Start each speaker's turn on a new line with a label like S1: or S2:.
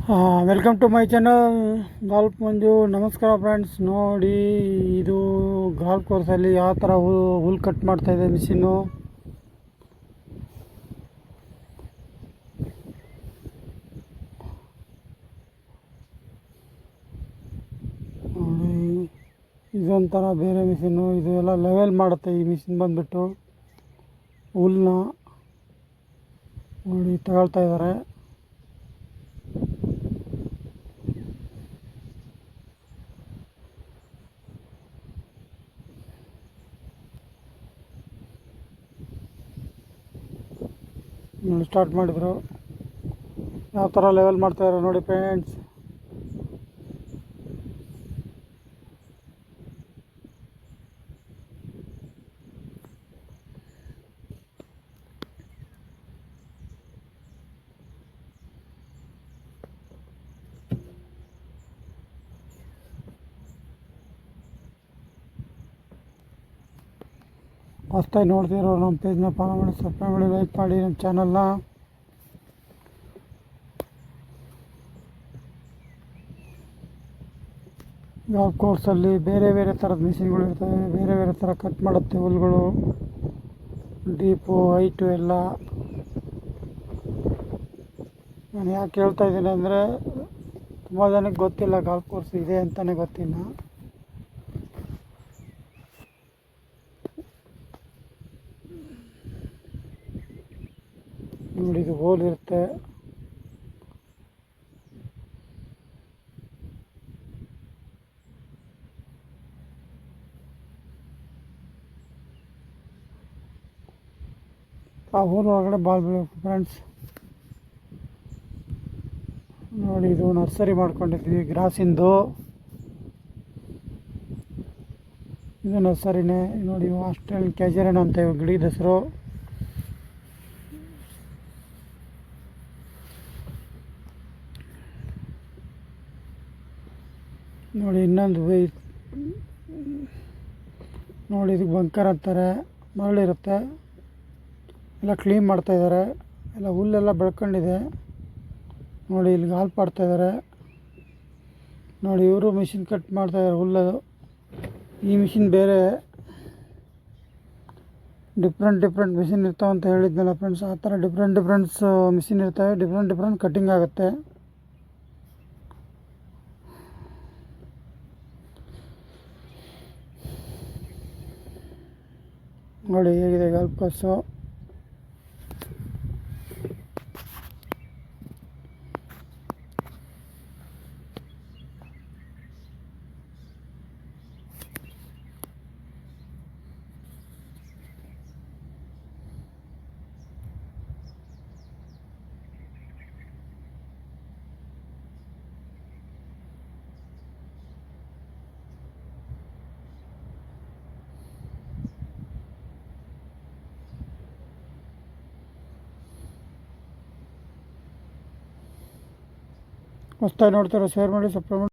S1: Welcome to my channel golf Manju. ನಮಸ್ಕಾರ friends. ನೋಡಿ, ಇದು ಗಾಲ್ಫ್ ಕೋರ್ಸಲ್ಲಿ ಯಾವ ಥರ ಹುಲ್ ಕಟ್ ಮಾಡ್ತಾಯಿದೆ ಮಿಷಿನ್ನು. ನೋಡಿ, ಇದೊಂಥರ ಬೇರೆ ಮಿಷಿನ್ನು. ಇದು ಎಲ್ಲ ಲೆವೆಲ್ ಮಾಡುತ್ತೆ ಈ ಮಿಷಿನ್ ಬಂದುಬಿಟ್ಟು. ಹುಲ್ಲನ್ನ ನೋಡಿ ತಗೊಳ್ತಾ ಇದ್ದಾರೆ. ಸ್ಟಾರ್ಟ್ ಮಾಡಿದರು. ಯಾವ ಥರ ಲೆವೆಲ್ ಮಾಡ್ತಾಯಿದ್ದಾರೆ ನೋಡಿ ಫ್ರೆಂಡ್ಸ್. ಹೊಸ್ದಾಗಿ ನೋಡ್ತಿರೋ ನಮ್ಮ ಪೇಜ್ನ ಫಾಲೋ ಮಾಡಿ, ಸಬ್ಸ್ಕ್ರೈಬ್ ಮಾಡಿ, ಲೈಕ್ ಮಾಡಿ ನಮ್ಮ ಚಾನಲ್ನ. ಗಾಲ್ಫ್ ಕೋರ್ಸಲ್ಲಿ ಬೇರೆ ಬೇರೆ ಥರದ ಮಿಷಿನ್ಗಳು ಇರ್ತವೆ. ಬೇರೆ ಬೇರೆ ಥರ ಕಟ್ ಮಾಡುತ್ತೆ ಹುಲ್ಗಳು, ಡೀಪು, ಹೈಟು ಎಲ್ಲ. ನಾನು ಯಾಕೆ ಹೇಳ್ತಾ ಇದ್ದೀನಿ ಅಂದರೆ, ತುಂಬ ಜನಕ್ಕೆ ಗೊತ್ತಿಲ್ಲ ಗಾಲ್ಫ್ ಕೋರ್ಸ್ ಇದೆ ಅಂತಲೇ ಗೊತ್ತಿಲ್ಲ. ನೋಡಿ, ಇದು ಹೋಲ್ ಇರುತ್ತೆ. ಆ ಹೋಲ್ ಒಳಗಡೆ ಬಾಲ್ ಬೀಳಬೇಕು ಫ್ರೆಂಡ್ಸ್. ನೋಡಿ, ಇದು ನರ್ಸರಿ ಮಾಡ್ಕೊಂಡಿದ್ವಿ ಗ್ರಾಸಿಂದು. ಇದು ನರ್ಸರಿನೇ. ನೋಡಿ, ಆಸ್ಟ್ರೇಲಿಯನ್ ಕ್ಯಾಜರಿನ್ ಅಂತ ಇವು ಗಿಡದ ಹೆಸರು. ನೋಡಿ, ಇನ್ನೊಂದು ನೋಡಿ, ಇದಕ್ಕೆ ಬಂಕರ್ ಅಂತಾರೆ. ಮರಳಿರುತ್ತೆ, ಎಲ್ಲ ಕ್ಲೀನ್ ಮಾಡ್ತಾಯಿದ್ದಾರೆ. ಎಲ್ಲ ಹುಲ್ಲೆಲ್ಲ ಬೆಳ್ಕೊಂಡಿದೆ. ನೋಡಿ, ಇಲ್ಲಿ ಗಾಲ್ಫ್ ಆಡ್ತಾಯಿದ್ದಾರೆ. ನೋಡಿ, ಇವರು ಮಿಷಿನ್ ಕಟ್ ಮಾಡ್ತಾಯಿದ್ದಾರೆ ಹುಲ್ಲು. ಈ ಮಿಷಿನ್ ಬೇರೆ, ಡಿಫ್ರೆಂಟ್ ಮಿಷಿನ್ ಇರ್ತಾವೆ ಅಂತ ಹೇಳಿದ್ನಲ್ಲ ಫ್ರೆಂಡ್ಸ್. ಆ ಥರ ಡಿಫ್ರೆಂಟ್ಸ್ ಮಿಷಿನ್ ಇರ್ತವೆ. ಡಿಫ್ರೆಂಟ್ ಕಟ್ಟಿಂಗ್ ಆಗುತ್ತೆ. ನೋಡಿ ಹೇಗಿದೆ ಗಾಲ್ಫ್ ಕೋರ್ಸು. ಹೊಸ್ದಾಗಿ ನೋಡ್ತಾರೋ ಶೇರ್ ಮಾಡಿ, ಸಬ್ಸ್ಕ್ರೈಬ್ ಮಾಡಿ.